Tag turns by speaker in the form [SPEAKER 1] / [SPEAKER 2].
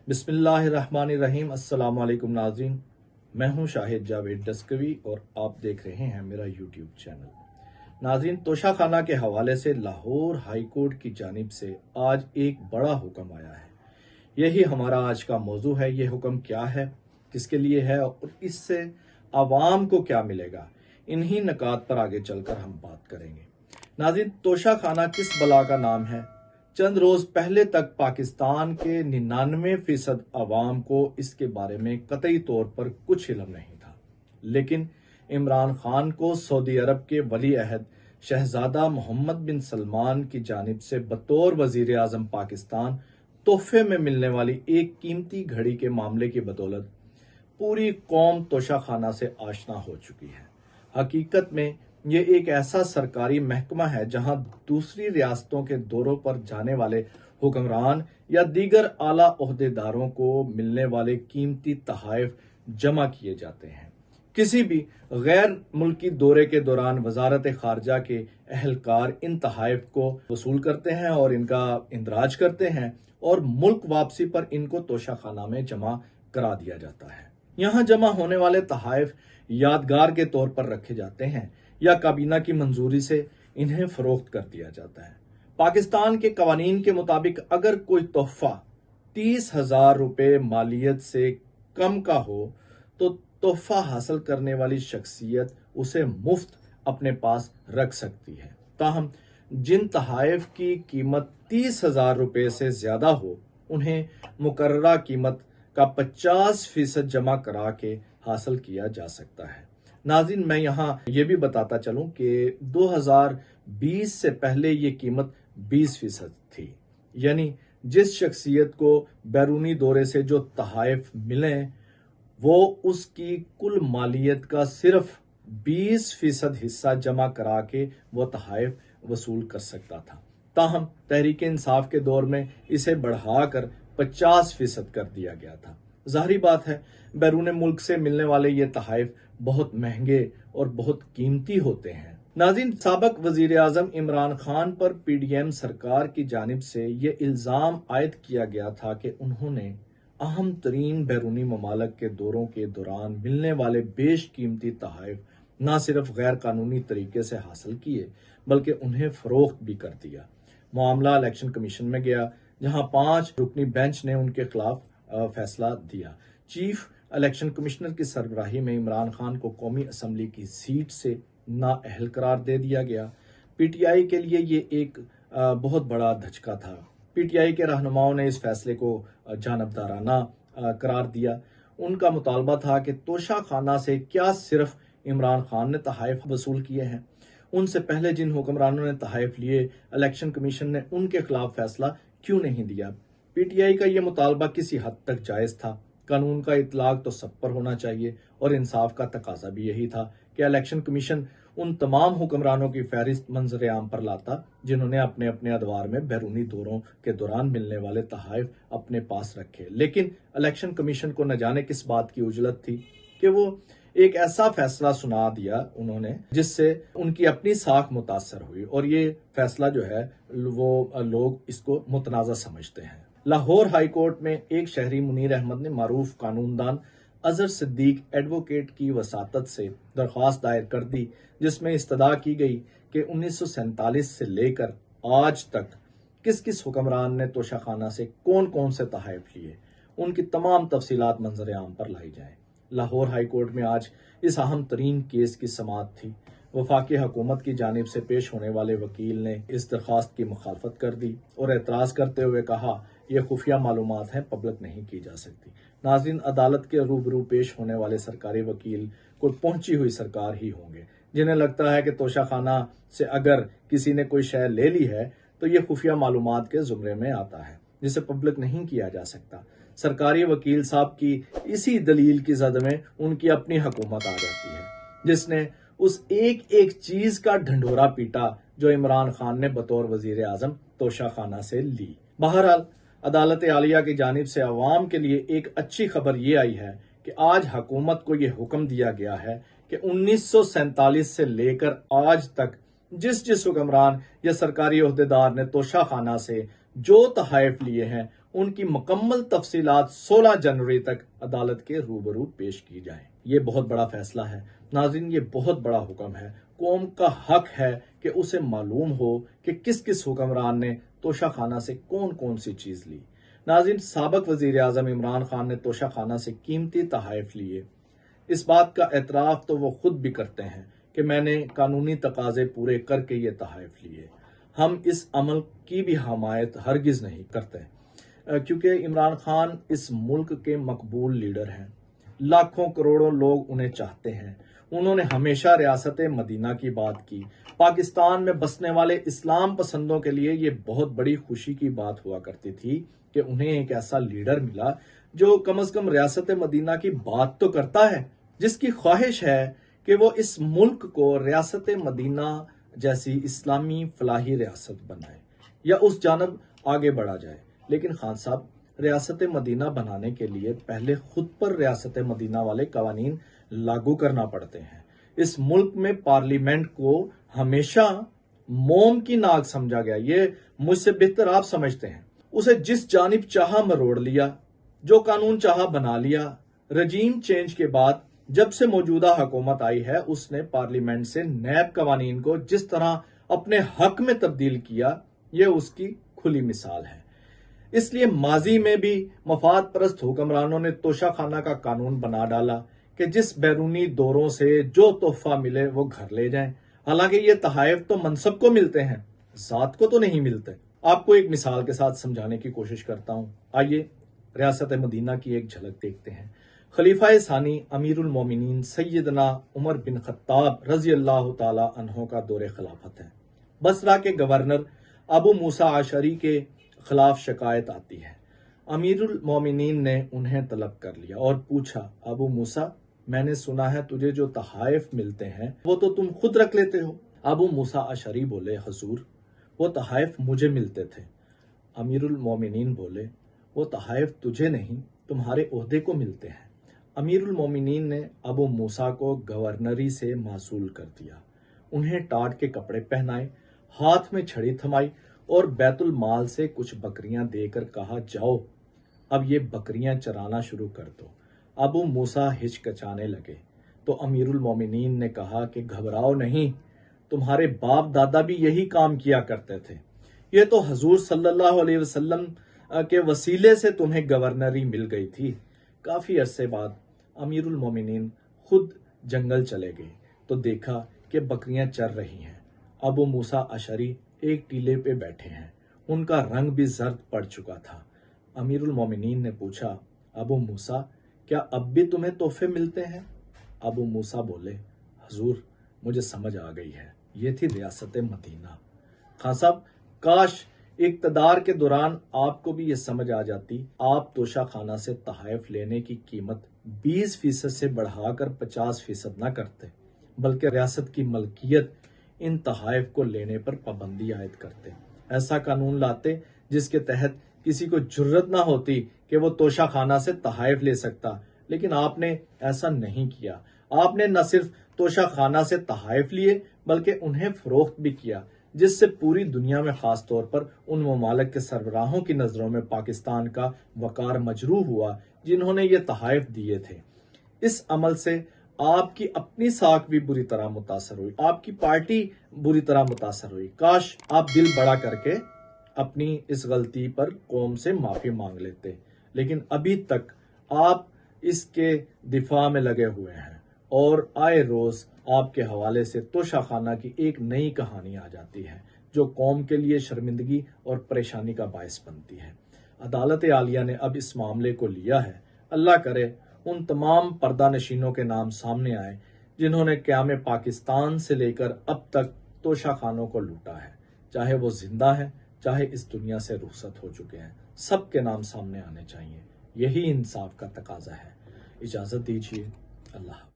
[SPEAKER 1] بسم اللہ الرحمن الرحیم۔ السلام علیکم ناظرین، میں ہوں شاہد جاوید ڈسکوی اور آپ دیکھ رہے ہیں میرا یوٹیوب چینل۔ ناظرین، توشہ خانہ کے حوالے سے لاہور ہائی کورٹ کی جانب سے آج ایک بڑا حکم آیا ہے۔ یہی ہمارا آج کا موضوع ہے۔ یہ حکم کیا ہے، کس کے لیے ہے اور اس سے عوام کو کیا ملے گا، انہی نکات پر آگے چل کر ہم بات کریں گے۔ ناظرین، توشہ خانہ کس بلا کا نام ہے؟ چند روز پہلے تک پاکستان کے 99% عوام کو اس کے بارے میں قطعی طور پر کچھ علم نہیں تھا، لیکن عمران خان کو سعودی عرب کے ولی عہد شہزادہ محمد بن سلمان کی جانب سے بطور وزیر اعظم پاکستان تحفے میں ملنے والی ایک قیمتی گھڑی کے معاملے کی بدولت پوری قوم توشہ خانہ سے آشنا ہو چکی ہے۔ حقیقت میں یہ ایک ایسا سرکاری محکمہ ہے جہاں دوسری ریاستوں کے دوروں پر جانے والے حکمران یا دیگر اعلیٰ عہدیداروں کو ملنے والے قیمتی تحائف جمع کیے جاتے ہیں۔ کسی بھی غیر ملکی دورے کے دوران وزارت خارجہ کے اہلکار ان تحائف کو وصول کرتے ہیں اور ان کا اندراج کرتے ہیں اور ملک واپسی پر ان کو توشہ خانہ میں جمع کرا دیا جاتا ہے۔ یہاں جمع ہونے والے تحائف یادگار کے طور پر رکھے جاتے ہیں یا کابینہ کی منظوری سے انہیں فروخت کر دیا جاتا ہے۔ پاکستان کے قوانین کے مطابق اگر کوئی تحفہ 30,000 روپے مالیت سے کم کا ہو تو تحفہ حاصل کرنے والی شخصیت اسے مفت اپنے پاس رکھ سکتی ہے۔ تاہم جن تحائف کی قیمت 30,000 روپے سے زیادہ ہو انہیں مقررہ قیمت کا 50% جمع کرا کے حاصل کیا جا سکتا ہے۔ ناظرین، میں یہاں یہ بھی بتاتا چلوں کہ 2020 سے پہلے یہ قیمت 20% تھی، یعنی جس شخصیت کو بیرونی دورے سے جو تحائف ملیں وہ اس کی کل مالیت کا صرف 20% حصہ جمع کرا کے وہ تحائف وصول کر سکتا تھا۔ تاہم تحریک انصاف کے دور میں اسے بڑھا کر 50% کر دیا گیا تھا۔ ظاہری بات ہے بیرون ملک سے ملنے والے یہ تحائف بہت مہنگے اور بہت قیمتی ہوتے ہیں۔ ناظرین، سابق وزیر اعظم عمران خان پر پی ڈی ایم سرکار کی جانب سے یہ الزام عائد کیا گیا تھا کہ انہوں نے اہم ترین بیرونی ممالک کے دوروں کے دوران ملنے والے بیش قیمتی تحائف نہ صرف غیر قانونی طریقے سے حاصل کیے بلکہ انہیں فروخت بھی کر دیا۔ معاملہ الیکشن کمیشن میں گیا جہاں 5 رکنی بینچ نے ان کے خلاف فیصلہ دیا۔ چیف الیکشن کمشنر کی سربراہی میں عمران خان کو قومی اسمبلی کی سیٹ سے نااہل قرار دے دیا گیا۔ پی ٹی آئی کے لیے یہ ایک بہت بڑا دھچکا تھا۔ پی ٹی آئی کے رہنماؤں نے اس فیصلے کو جانبدارانہ قرار دیا۔ ان کا مطالبہ تھا کہ توشہ خانہ سے کیا صرف عمران خان نے تحائف وصول کیے ہیں؟ ان سے پہلے جن حکمرانوں نے تحائف لیے الیکشن کمیشن نے ان کے خلاف فیصلہ کیوں نہیں دیا؟ پی ٹی آئی کا یہ مطالبہ کسی حد تک جائز تھا۔ قانون کا اطلاق تو سب پر ہونا چاہیے اور انصاف کا تقاضا بھی یہی تھا کہ الیکشن کمیشن ان تمام حکمرانوں کی فہرست منظر عام پر لاتا جنہوں نے اپنے اپنے ادوار میں بیرونی دوروں کے دوران ملنے والے تحائف اپنے پاس رکھے۔ لیکن الیکشن کمیشن کو نہ جانے کس بات کی عجلت تھی کہ وہ ایک ایسا فیصلہ سنا دیا انہوں نے جس سے ان کی اپنی ساکھ متاثر ہوئی اور یہ فیصلہ جو ہے وہ لوگ اس کو متنازع سمجھتے ہیں۔ لاہور ہائی کورٹ میں ایک شہری منیر احمد نے معروف قانون دان اظہر صدیق ایڈوکیٹ کی وساطت سے درخواست دائر کر دی جس میں استدعا کی گئی کہ 1947 سے لے کر آج تک کس کس حکمران نے توشہ خانہ سے کون کون سے تحائف لیے، ان کی تمام تفصیلات منظر عام پر لائی جائیں۔ لاہور ہائی کورٹ میں آج اس اہم ترین کیس کی سماعت تھی۔ وفاقی حکومت کی جانب سے پیش ہونے والے وکیل نے اس درخواست کی مخالفت کر دی اور اعتراض کرتے ہوئے کہا یہ خفیہ معلومات ہیں، پبلک نہیں کی جا سکتی۔ ناظرین، عدالت کے روبرو پیش ہونے والے سرکاری وکیل کوئی پہنچی ہوئی سرکار ہی ہوں گے جنہیں لگتا ہے کہ توشہ خانہ سے اگر کسی نے کوئی شے لے لی ہے تو یہ خفیہ معلومات کے زمرے میں آتا ہے جسے پبلک نہیں کیا جا سکتا۔ سرکاری وکیل صاحب کی اسی دلیل کی زد میں ان کی اپنی حکومت آ جاتی ہے جس نے اس ایک ایک چیز کا ڈھنڈورا پیٹا جو عمران خان نے بطور وزیر اعظم توشہ خانہ سے لی۔ بہرحال عدالت عالیہ کی جانب سے عوام کے لیے ایک اچھی خبر یہ آئی ہے کہ آج حکومت کو یہ حکم دیا گیا ہے کہ 1947 سے لے کر آج تک جس حکمران یا سرکاری عہدیدار نے توشہ خانہ سے جو تحائف لیے ہیں ان کی مکمل تفصیلات 16 جنوری تک عدالت کے روبرو پیش کی جائیں۔ یہ بہت بڑا فیصلہ ہے ناظرین، یہ بہت بڑا حکم ہے۔ قوم کا حق ہے کہ اسے معلوم ہو کہ کس کس حکمران نے توشہ خانہ سے کون کون سی چیز لی۔ ناظرین، سابق وزیر اعظم عمران خان نے توشہ خانہ سے قیمتی تحائف لیے۔ اس بات کا اعتراف تو وہ خود بھی کرتے ہیں کہ میں نے قانونی تقاضے پورے کر کے یہ تحائف لیے۔ ہم اس عمل کی بھی حمایت ہرگز نہیں کرتے، کیونکہ عمران خان اس ملک کے مقبول لیڈر ہیں۔ لاکھوں کروڑوں لوگ انہیں چاہتے ہیں۔ انہوں نے ہمیشہ ریاست مدینہ کی بات کی۔ پاکستان میں بسنے والے اسلام پسندوں کے لیے یہ بہت بڑی خوشی کی بات ہوا کرتی تھی کہ انہیں ایک ایسا لیڈر ملا جو کم از کم ریاست مدینہ کی بات تو کرتا ہے، جس کی خواہش ہے کہ وہ اس ملک کو ریاست مدینہ جیسی اسلامی فلاحی ریاست بنائے یا اس جانب آگے بڑھا جائے۔ لیکن خان صاحب، ریاست مدینہ بنانے کے لیے پہلے خود پر ریاست مدینہ والے قوانین لاگو کرنا پڑتے ہیں۔ اس ملک میں پارلیمنٹ کو ہمیشہ موم کی ناک سمجھا گیا، یہ مجھ سے بہتر آپ سمجھتے ہیں۔ اسے جس جانب چاہا مروڑ لیا، جو قانون چاہا بنا لیا۔ رجیم چینج کے بعد جب سے موجودہ حکومت آئی ہے، اس نے پارلیمنٹ سے نیب قوانین کو جس طرح اپنے حق میں تبدیل کیا، یہ اس کی کھلی مثال ہے۔ اس لیے ماضی میں بھی مفاد پرست حکمرانوں نے توشہ خانہ کا قانون بنا ڈالا کہ جس بیرونی دوروں سے جو تحفہ ملے وہ گھر لے جائیں۔ حالانکہ یہ تحائف تو منصب کو ملتے ہیں، ذات کو تو نہیں ملتے۔ آپ کو ایک مثال کے ساتھ سمجھانے کی کوشش کرتا ہوں۔ آئیے ریاست مدینہ کی ایک جھلک دیکھتے ہیں۔ خلیفہ ثانی امیر المومنین سیدنا عمر بن خطاب رضی اللہ تعالی عنہ کا دور خلافت ہے۔ بصرہ کے گورنر ابو موسیٰ اشعری کے خلاف شکایت آتی ہے۔ امیر المومنین نے انہیں طلب کر لیا اور پوچھا، ابو موسیٰ، میں نے سنا ہے تجھے جو تحائف ملتے ہیں وہ تو تم خود رکھ لیتے ہو۔ ابو موسیٰ اشعری بولے، حضور، وہ تحائف مجھے ملتے تھے۔ امیر المومنین بولے، وہ تحائف تجھے نہیں، تمہارے عہدے کو ملتے ہیں۔ امیر المومنین نے ابو موسیٰ کو گورنری سے معزول کر دیا، انہیں ٹاٹ کے کپڑے پہنائے، ہاتھ میں چھڑی تھمائی اور بیت المال سے کچھ بکریاں دے کر کہا، جاؤ اب یہ بکریاں چرانا شروع کر دو۔ ابو موسیٰ ہچکچانے لگے تو امیر المومنین نے کہا کہ گھبراؤ نہیں، تمہارے باپ دادا بھی یہی کام کیا کرتے تھے، یہ تو حضور صلی اللہ علیہ وسلم کے وسیلے سے تمہیں گورنری مل گئی تھی۔ کافی عرصے بعد امیر المومنین خود جنگل چلے گئے تو دیکھا کہ بکریاں چر رہی ہیں۔ ابو موسیٰ اشعری ایک ٹیلے پہ بیٹھے ہیں، ان کا رنگ بھی زرد پڑ چکا تھا۔ امیر المومنین نے پوچھا، ابو موسیٰ، کیا اب بھی تمہیں تحفے ملتے ہیں؟ ابو موسیٰ بولے، حضور، مجھے سمجھ آ گئی ہے، یہ تھی ریاست مدینہ۔ خان صاحب، کاش اقتدار کے دوران آپ کو بھی یہ سمجھ آ جاتی، آپ توشہ خانہ سے تحائف لینے کی قیمت 20% سے بڑھا کر 50% نہ کرتے، بلکہ ریاست کی ملکیت ان تحائف کو لینے پر پابندی عائد کرتے۔ ایسا قانون لاتے جس کے تحت کسی کو جرت نہ ہوتی کہ وہ توشہ خانہ سے تحائف لے سکتا، لیکن آپ نے ایسا نہیں کیا۔ آپ نے نہ صرف توشہ خانہ سے تحائف لیے بلکہ انہیں فروخت بھی کیا، جس سے پوری دنیا میں خاص طور پر ان ممالک کے سربراہوں کی نظروں میں پاکستان کا وقار مجروح ہوا جنہوں نے یہ تحائف دیے تھے۔ اس عمل سے آپ کی اپنی ساکھ بھی بری طرح متاثر ہوئی، آپ کی پارٹی بری طرح متاثر ہوئی۔ کاش آپ دل بڑا کر کے اپنی اس غلطی پر قوم سے معافی مانگ لیتے، لیکن ابھی تک آپ اس کے دفاع میں لگے ہوئے ہیں اور آئے روز آپ کے حوالے سے توشہ خانہ کی ایک نئی کہانی آ جاتی ہے جو قوم کے لیے شرمندگی اور پریشانی کا باعث بنتی ہے۔ عدالت عالیہ نے اب اس معاملے کو لیا ہے۔ اللہ کرے ان تمام پردہ نشینوں کے نام سامنے آئے جنہوں نے قیام پاکستان سے لے کر اب تک توشہ خانوں کو لوٹا ہے، چاہے وہ زندہ ہیں چاہے اس دنیا سے رخصت ہو چکے ہیں، سب کے نام سامنے آنے چاہیے۔ یہی انصاف کا تقاضا ہے۔ اجازت دیجیے، اللہ حافظ۔